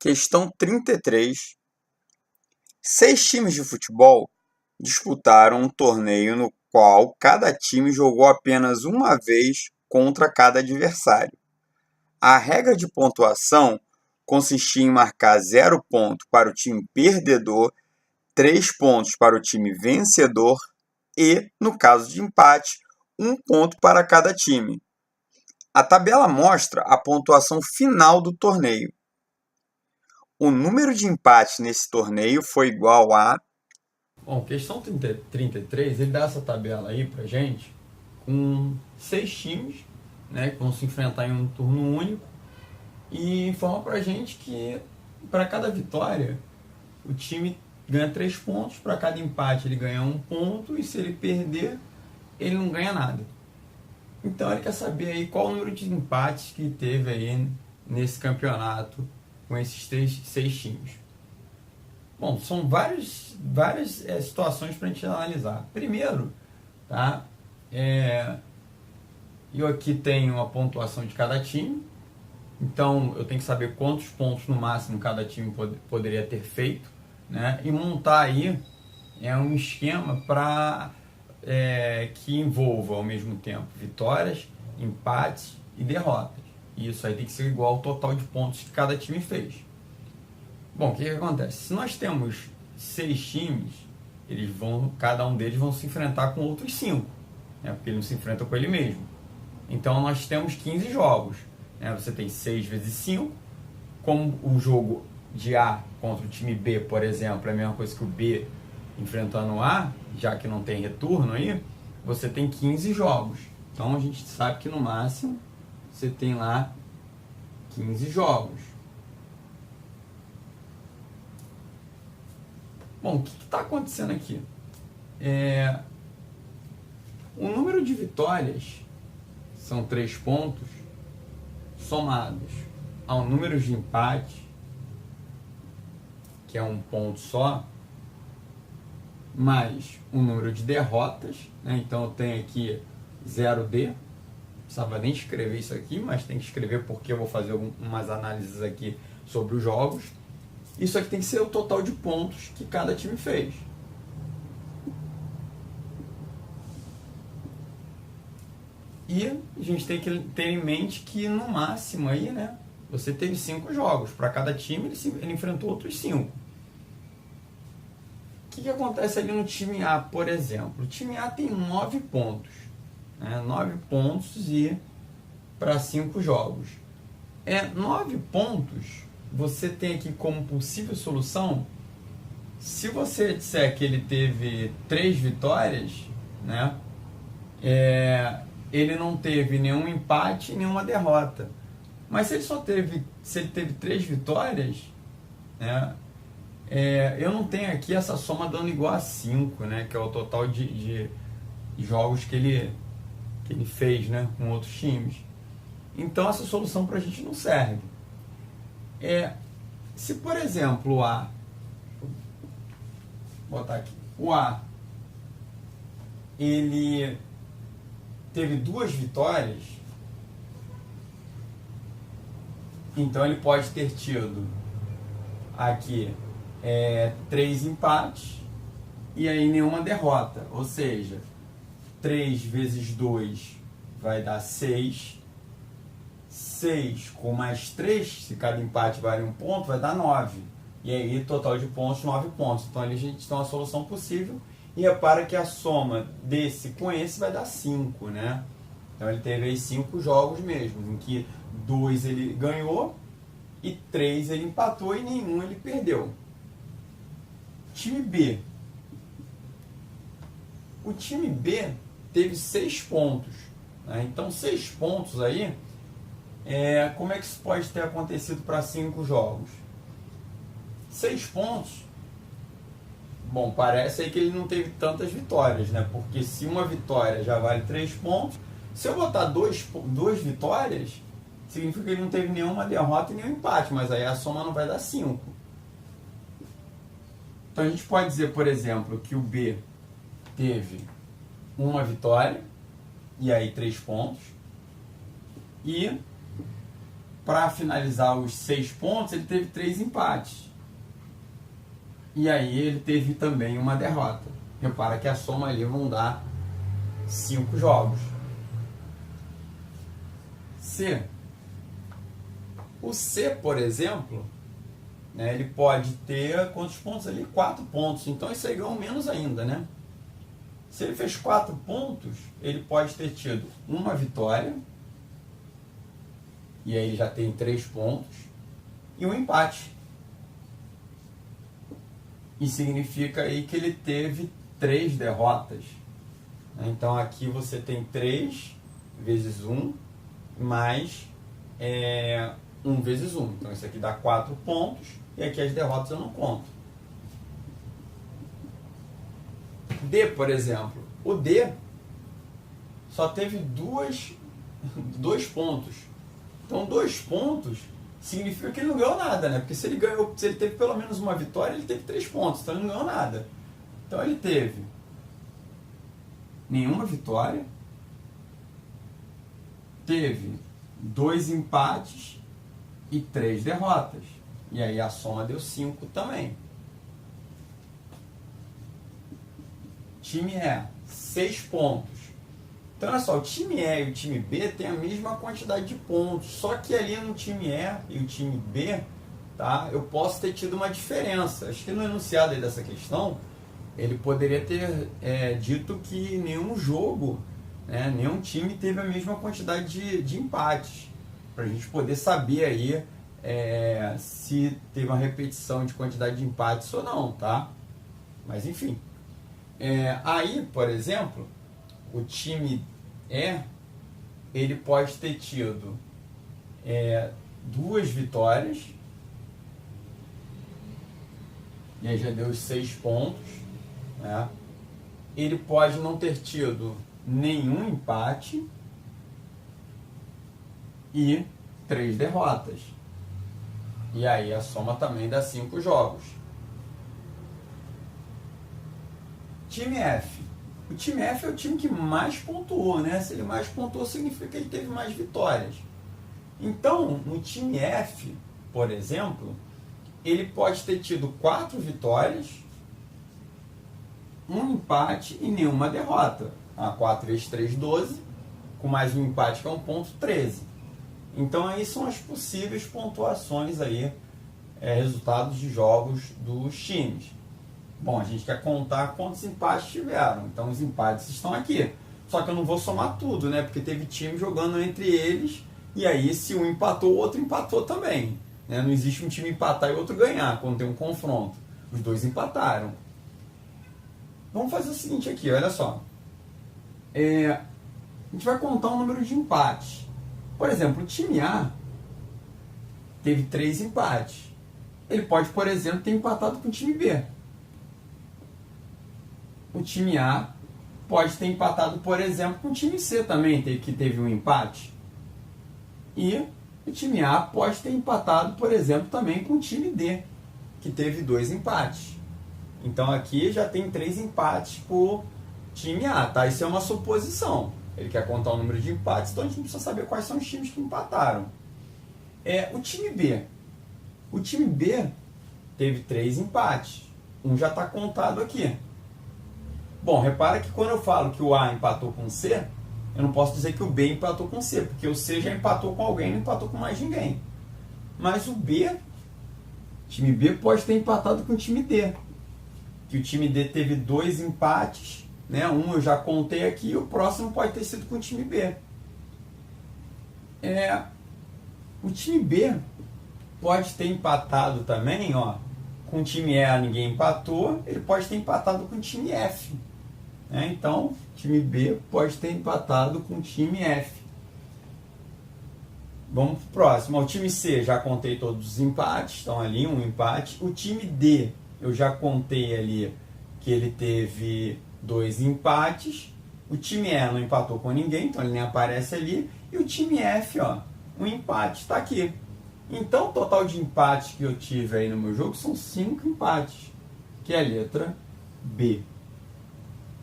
Questão 33. 6 times de futebol disputaram um torneio no qual cada time jogou apenas uma vez contra cada adversário. A regra de pontuação consistia em marcar 0 ponto para o time perdedor, 3 pontos para o time vencedor e, no caso de empate, 1 ponto para cada time. A tabela mostra a pontuação final do torneio. O número de empates nesse torneio foi igual a... Bom, questão 33, ele dá essa tabela aí pra gente com 6 times, né, que vão se enfrentar em um turno único, e informa pra gente que para cada vitória o time ganha 3 pontos, para cada empate ele ganha 1 ponto, e se ele perder, ele não ganha nada. Então ele quer saber aí qual o número de empates que teve aí nesse campeonato com esses 6 times. Bom, são várias situações para a gente analisar. Primeiro, tá? Eu aqui tenho a pontuação de cada time, então eu tenho que saber quantos pontos no máximo cada time poderia ter feito, né? E montar aí um esquema para que envolva ao mesmo tempo vitórias, empates e derrotas. E isso aí tem que ser igual ao total de pontos que cada time fez. Bom, o que acontece? Se nós temos 6 times, cada um deles vão se enfrentar com outros 5, né? Porque ele não se enfrenta com ele mesmo. Então nós temos 15 jogos, né? Você tem 6 vezes 5, como o jogo de A contra o time B, por exemplo, é a mesma coisa que o B enfrentando o A, já que não tem retorno aí, você tem 15 jogos. Então a gente sabe que no máximo você tem lá 15 jogos. Bom, o que está acontecendo aqui? O número de vitórias são 3 pontos somados ao número de empate, que é 1 ponto só, mais o número de derrotas, né? Então eu tenho aqui 0D, não precisava nem escrever isso aqui, mas tem que escrever porque eu vou fazer umas análises aqui sobre os jogos. Isso aqui tem que ser o total de pontos que cada time fez. E a gente tem que ter em mente que no máximo aí, né, você teve 5 jogos. Para cada time ele enfrentou outros 5. O que acontece ali no time A, por exemplo? O time A tem 9 pontos. 9 pontos e para 5 jogos. 9 pontos, você tem aqui como possível solução, se você disser que ele teve 3 vitórias, né, ele não teve nenhum empate e nenhuma derrota. Mas se ele teve 3 vitórias, né, eu não tenho aqui essa soma dando igual a 5, né, que é o total de jogos que ele fez, né, com outros times. Então essa solução para a gente não serve. Se, por exemplo, o A ele teve 2 vitórias, então ele pode ter tido aqui 3 empates e aí nenhuma derrota, ou seja, 3 vezes 2 vai dar 6, 6 com mais 3, se cada empate vale 1 ponto, vai dar 9. E aí, total de pontos, 9 pontos. Então, ali a gente tem uma solução possível. E repara que a soma desse com esse vai dar 5, né? Então, ele teve aí 5 jogos mesmo, em que 2 ele ganhou e 3 ele empatou e nenhum ele perdeu. Time B. O time B teve 6 pontos, né? Então, 6 pontos aí, como é que isso pode ter acontecido para 5 jogos? 6 pontos, bom, parece aí que ele não teve tantas vitórias, né? Porque se uma vitória já vale 3 pontos, se eu botar 2 vitórias, significa que ele não teve nenhuma derrota e nenhum empate, mas aí a soma não vai dar 5. Então a gente pode dizer, por exemplo, que o B teve uma vitória, e aí 3 pontos, e para finalizar os 6 pontos, ele teve 3 empates. E aí ele teve também uma derrota. Repara que a soma ali vão dar 5 jogos. C. O C, por exemplo, né, ele pode ter quantos pontos ali? 4 pontos. Então isso aí ganhou menos ainda, né? Se ele fez 4 pontos, ele pode ter tido uma vitória, e aí ele já tem 3 pontos, e um empate. E significa aí que ele teve 3 derrotas. Então aqui você tem 3 vezes 1, mais 1 vezes 1. Então isso aqui dá 4 pontos, e aqui as derrotas eu não conto. D, por exemplo. O D só teve 2 pontos. Então 2 pontos significa que ele não ganhou nada, né? Porque se ele teve pelo menos uma vitória, ele teve 3 pontos, então ele não ganhou nada. Então ele teve nenhuma vitória, teve 2 empates e 3 derrotas. E aí a soma deu 5 também. Time E, 6 pontos. Então, olha só, o time E e o time B têm a mesma quantidade de pontos, só que ali no time E e o time B, tá, eu posso ter tido uma diferença. Acho que no enunciado aí dessa questão, ele poderia ter dito que nenhum jogo, né, nenhum time teve a mesma quantidade de empates, para a gente poder saber aí se teve uma repetição de quantidade de empates ou não, tá? Mas enfim. Aí, por exemplo, o time E, ele pode ter tido 2 vitórias, e aí já deu os 6 pontos, né? Ele pode não ter tido nenhum empate e 3 derrotas. E aí a soma também dá 5 jogos. Time F. O time F é o time que mais pontuou, né? Se ele mais pontuou, significa que ele teve mais vitórias. Então, no time F, por exemplo, ele pode ter tido 4 vitórias, um empate e nenhuma derrota. 4 vezes 3, 12, com mais um empate que é 1 ponto, 13. Então, aí são as possíveis pontuações aí, resultados de jogos dos times. Bom, a gente quer contar quantos empates tiveram. Então os empates estão aqui. Só que eu não vou somar tudo, né? Porque teve time jogando entre eles. E aí, se um empatou, o outro empatou também. Né? Não existe um time empatar e o outro ganhar quando tem um confronto. Os 2 empataram. Vamos fazer o seguinte aqui, olha só. A gente vai contar o número de empates. Por exemplo, o time A teve 3 empates. Ele pode, por exemplo, ter empatado com o time B. O time A pode ter empatado, por exemplo, com o time C também, que teve um empate. E o time A pode ter empatado, por exemplo, também com o time D, que teve 2 empates. Então aqui já tem 3 empates por time A, tá? Isso é uma suposição. Ele quer contar o número de empates, então a gente precisa saber quais são os times que empataram. O time B. O time B teve 3 empates. Um já está contado aqui. Bom, repara que quando eu falo que o A empatou com o C, eu não posso dizer que o B empatou com o C, porque o C já empatou com alguém, não empatou com mais ninguém. Mas o B, time B pode ter empatado com o time D. Que o time D teve 2 empates, né? Um eu já contei aqui, e o próximo pode ter sido com o time B. O time B pode ter empatado também, ó, com o time E, ninguém empatou, ele pode ter empatado com o time F. Então, o time B pode ter empatado com o time F. Vamos para o próximo. O time C, já contei todos os empates, estão ali, um empate. O time D, eu já contei ali que ele teve 2 empates. O time E não empatou com ninguém, então ele nem aparece ali. E o time F, ó, um empate, está aqui. Então, o total de empates que eu tive aí no meu jogo são 5 empates, que é a letra B.